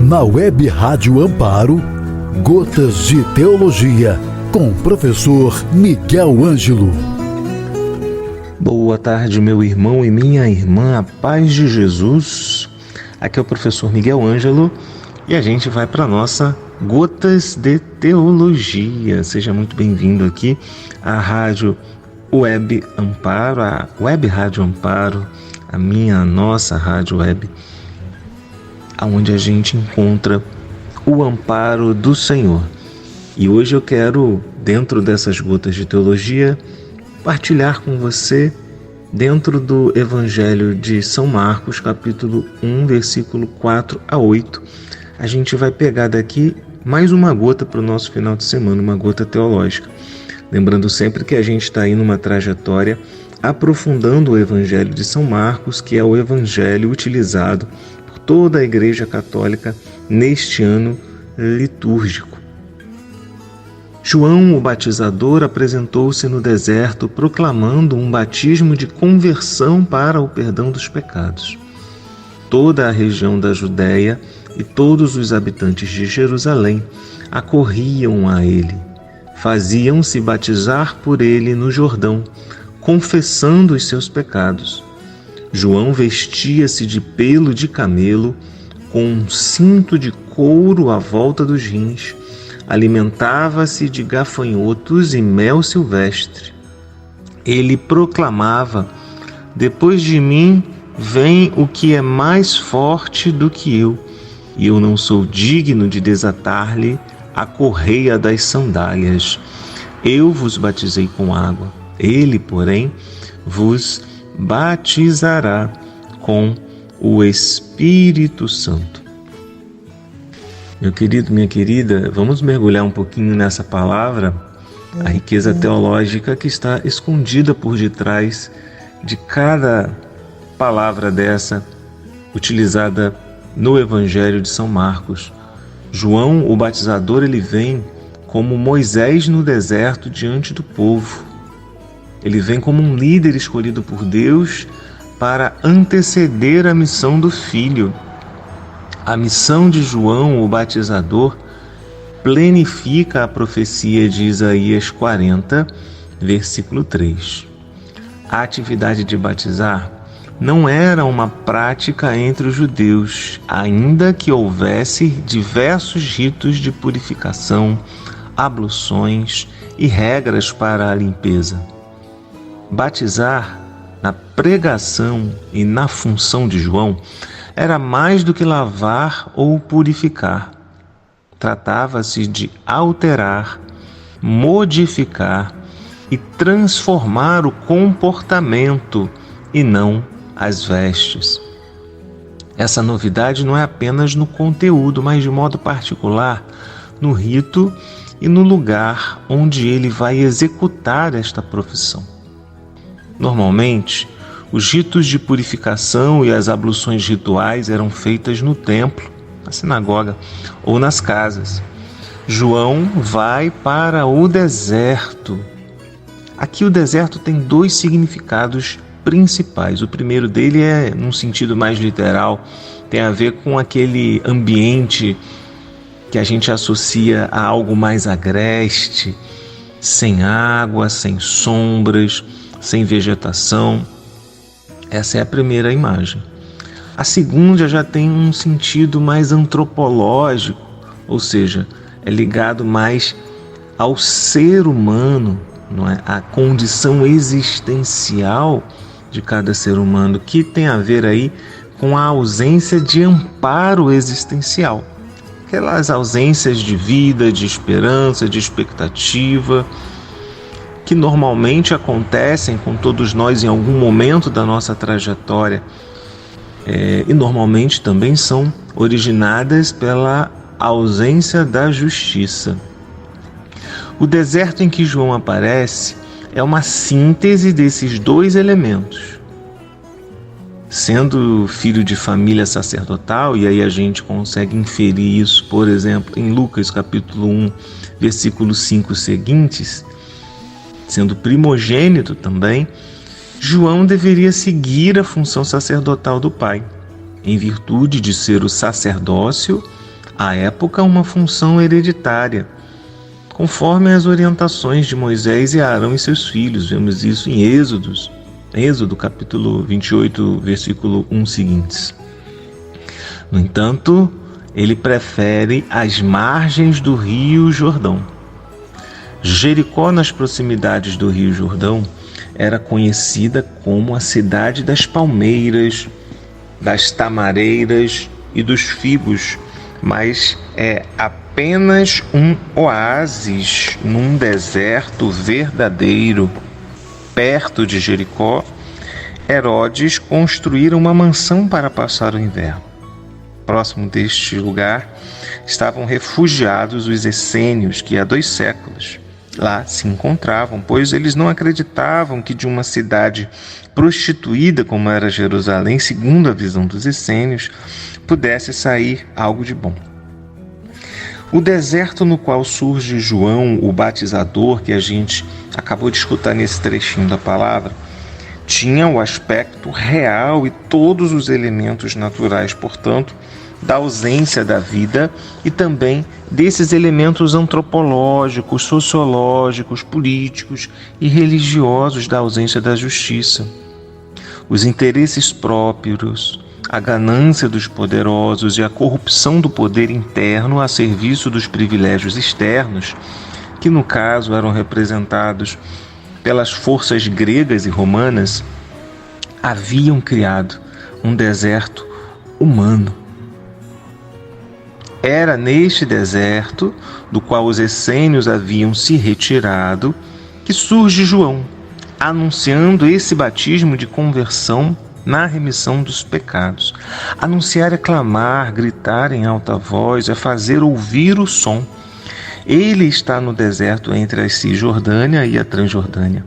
Na Web Rádio Amparo, Gotas de Teologia, com o professor Miguel Ângelo. Boa tarde, meu irmão e minha irmã, a paz de Jesus. Aqui é o professor Miguel Ângelo e a gente vai para a nossa Gotas de Teologia. Seja muito bem-vindo aqui à Rádio Web Amparo, a Web Rádio Amparo, a nossa Rádio Web, onde a gente encontra o amparo do Senhor. E hoje eu quero, dentro dessas gotas de teologia, partilhar com você, dentro do Evangelho de São Marcos, capítulo 1, versículo 4 a 8, a gente vai pegar daqui mais uma gota para o nosso final de semana, uma gota teológica. Lembrando sempre que a gente está aí numa trajetória aprofundando o Evangelho de São Marcos, que é o Evangelho utilizado por toda a Igreja Católica neste ano litúrgico. João, o batizador, apresentou-se no deserto proclamando um batismo de conversão para o perdão dos pecados. Toda a região da Judéia e todos os habitantes de Jerusalém acorriam a ele. Faziam-se batizar por ele no Jordão, confessando os seus pecados. João vestia-se de pelo de camelo, com um cinto de couro à volta dos rins, alimentava-se de gafanhotos e mel silvestre. Ele proclamava: depois de mim vem o que é mais forte do que eu, e eu não sou digno de desatar-lhe a correia das sandálias. Eu vos batizei com água, ele, porém, vos batizará com o Espírito Santo. Meu querido, minha querida, vamos mergulhar um pouquinho nessa palavra, a riqueza teológica que está escondida por detrás de cada palavra dessa utilizada no Evangelho de São Marcos. João, o batizador, ele vem como Moisés no deserto diante do povo. Ele vem como um líder escolhido por Deus para anteceder a missão do Filho. A missão de João, o batizador, plenifica a profecia de Isaías 40, versículo 3. A atividade de batizar não era uma prática entre os judeus, ainda que houvesse diversos ritos de purificação, abluções e regras para a limpeza. Batizar, na pregação e na função de João, era mais do que lavar ou purificar. Tratava-se de alterar, modificar e transformar o comportamento e não as vestes. Essa novidade não é apenas no conteúdo, mas de modo particular no rito e no lugar onde ele vai executar esta profissão. Normalmente, os ritos de purificação e as abluções rituais eram feitas no templo, na sinagoga ou nas casas. João vai para o deserto. Aqui o deserto tem dois significados principais. O primeiro dele é, num sentido mais literal, tem a ver com aquele ambiente que a gente associa a algo mais agreste, sem água, sem sombras, sem vegetação. Essa é a primeira imagem. A segunda já tem um sentido mais antropológico, ou seja, é ligado mais ao ser humano, não é? A condição existencial de cada ser humano, que tem a ver aí com a ausência de amparo existencial. Aquelas ausências de vida, de esperança, de expectativa, que normalmente acontecem com todos nós em algum momento da nossa trajetória, e normalmente também são originadas pela ausência da justiça. O deserto em que João aparece é uma síntese desses dois elementos. Sendo filho de família sacerdotal, e aí a gente consegue inferir isso, por exemplo, em Lucas capítulo 1, versículos 5 seguintes, sendo primogênito também, João deveria seguir a função sacerdotal do pai, em virtude de ser o sacerdócio à época uma função hereditária, conforme as orientações de Moisés e Arão e seus filhos. Vemos isso em Êxodo capítulo 28, versículo 1 seguintes. No entanto, ele prefere as margens do Rio Jordão. Jericó, nas proximidades do Rio Jordão, era conhecida como a cidade das palmeiras, das tamareiras e dos figos, mas é apenas um oásis num deserto verdadeiro. Perto de Jericó, Herodes construíra uma mansão para passar o inverno. Próximo deste lugar estavam refugiados os essênios, que há 2 séculos lá se encontravam, pois eles não acreditavam que de uma cidade prostituída como era Jerusalém, segundo a visão dos essênios, pudesse sair algo de bom. O deserto no qual surge João, o batizador, que a gente acabou de escutar nesse trechinho da palavra, tinha o aspecto real e todos os elementos naturais, portanto, da ausência da vida e também desses elementos antropológicos, sociológicos, políticos e religiosos da ausência da justiça. Os interesses próprios, a ganância dos poderosos e a corrupção do poder interno a serviço dos privilégios externos, que no caso eram representados pelas forças gregas e romanas, haviam criado um deserto humano. Era neste deserto, do qual os essênios haviam se retirado, que surge João, anunciando esse batismo de conversão na remissão dos pecados. Anunciar é clamar, gritar em alta voz, é fazer ouvir o som. Ele está no deserto entre a Cisjordânia e a Transjordânia.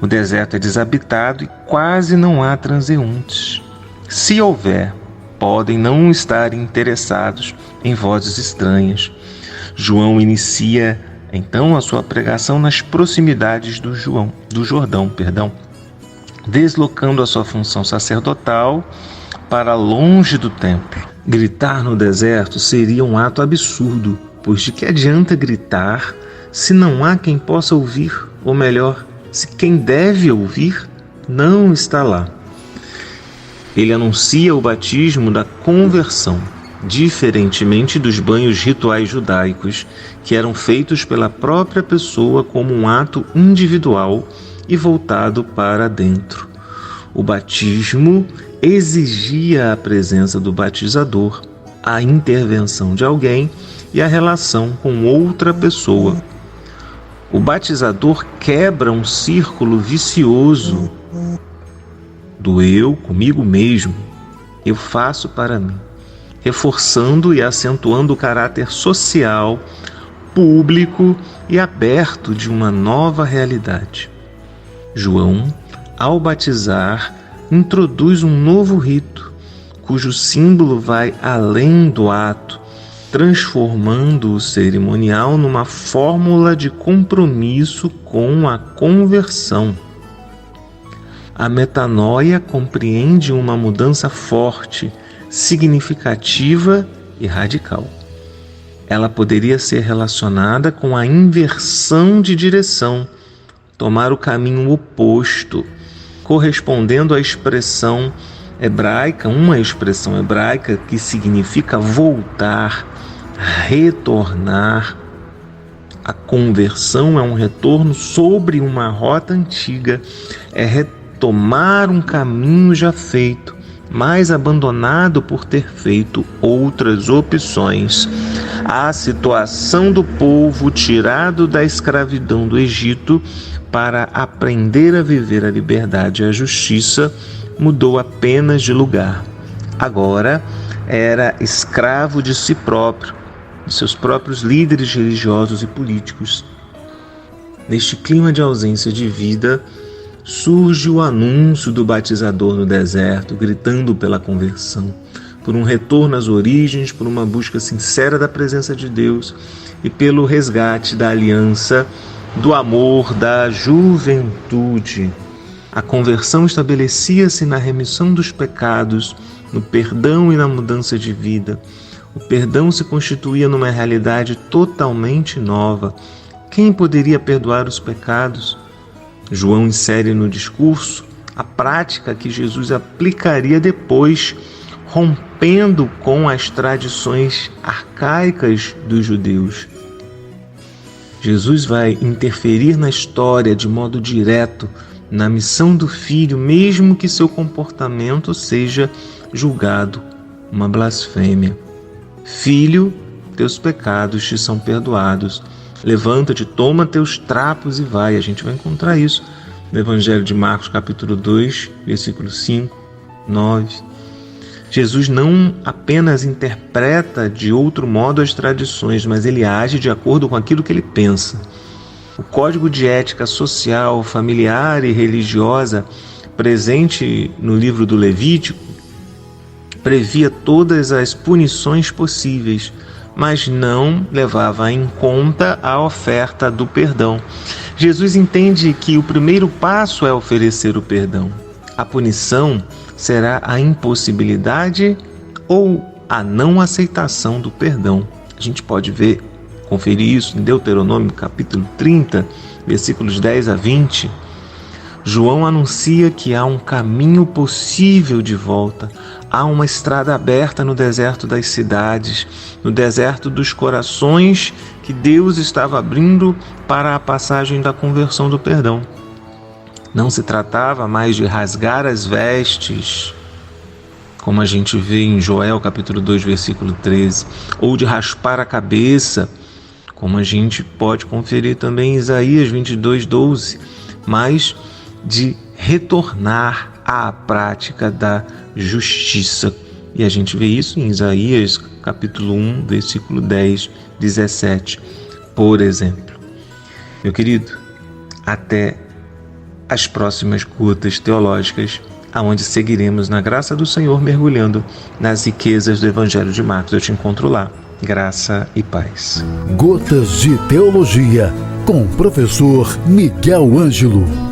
O deserto é desabitado e quase não há transeuntes. Se houver, podem não estar interessados em vozes estranhas. João inicia então a sua pregação nas proximidades do Jordão, deslocando a sua função sacerdotal para longe do templo. Gritar no deserto seria um ato absurdo, pois de que adianta gritar se não há quem possa ouvir, ou melhor, se quem deve ouvir não está lá. Ele anuncia o batismo da conversão, diferentemente dos banhos rituais judaicos, que eram feitos pela própria pessoa como um ato individual e voltado para dentro. O batismo exigia a presença do batizador, a intervenção de alguém e a relação com outra pessoa. O batizador quebra um círculo vicioso do eu comigo mesmo, eu faço para mim, reforçando e acentuando o caráter social, público e aberto de uma nova realidade. João, ao batizar, introduz um novo rito, cujo símbolo vai além do ato, transformando o cerimonial numa fórmula de compromisso com a conversão. A metanoia compreende uma mudança forte, significativa e radical. Ela poderia ser relacionada com a inversão de direção, tomar o caminho oposto, correspondendo à expressão hebraica, uma expressão hebraica que significa voltar, retornar. A conversão é um retorno sobre uma rota antiga, é retomar um caminho já feito, mas abandonado por ter feito outras opções. A situação do povo tirado da escravidão do Egito para aprender a viver a liberdade e a justiça mudou apenas de lugar. Agora era escravo de si próprio, de seus próprios líderes religiosos e políticos. Neste clima de ausência de vida, surge o anúncio do batizador no deserto, gritando pela conversão, por um retorno às origens, por uma busca sincera da presença de Deus e pelo resgate da aliança, do amor, da juventude. A conversão estabelecia-se na remissão dos pecados, no perdão e na mudança de vida. O perdão se constituía numa realidade totalmente nova. Quem poderia perdoar os pecados? João insere no discurso a prática que Jesus aplicaria depois, rompendo com as tradições arcaicas dos judeus. Jesus vai interferir na história de modo direto, na missão do Filho, mesmo que seu comportamento seja julgado uma blasfêmia. Filho, teus pecados te são perdoados. Levanta-te, toma teus trapos e vai. A gente vai encontrar isso no Evangelho de Marcos, capítulo 2, versículos 5, 9. Jesus não apenas interpreta de outro modo as tradições, mas ele age de acordo com aquilo que ele pensa. O código de ética social, familiar e religiosa presente no livro do Levítico previa todas as punições possíveis, mas não levava em conta a oferta do perdão. Jesus entende que o primeiro passo é oferecer o perdão. A punição será a impossibilidade ou a não aceitação do perdão. A gente pode conferir isso em Deuteronômio capítulo 30, versículos 10 a 20. João anuncia que há um caminho possível de volta. Há uma estrada aberta no deserto das cidades, no deserto dos corações, que Deus estava abrindo para a passagem da conversão do perdão. Não se tratava mais de rasgar as vestes, como a gente vê em Joel capítulo 2, versículo 13, ou de raspar a cabeça, como a gente pode conferir também em Isaías 22, 12, mas de retornar à prática da justiça. E a gente vê isso em Isaías capítulo 1, versículo 10, 17, por exemplo. Meu querido, até as próximas gotas teológicas, aonde seguiremos na graça do Senhor mergulhando nas riquezas do Evangelho de Marcos. Eu te encontro lá. Graça e paz. Gotas de Teologia, com o professor Miguel Ângelo.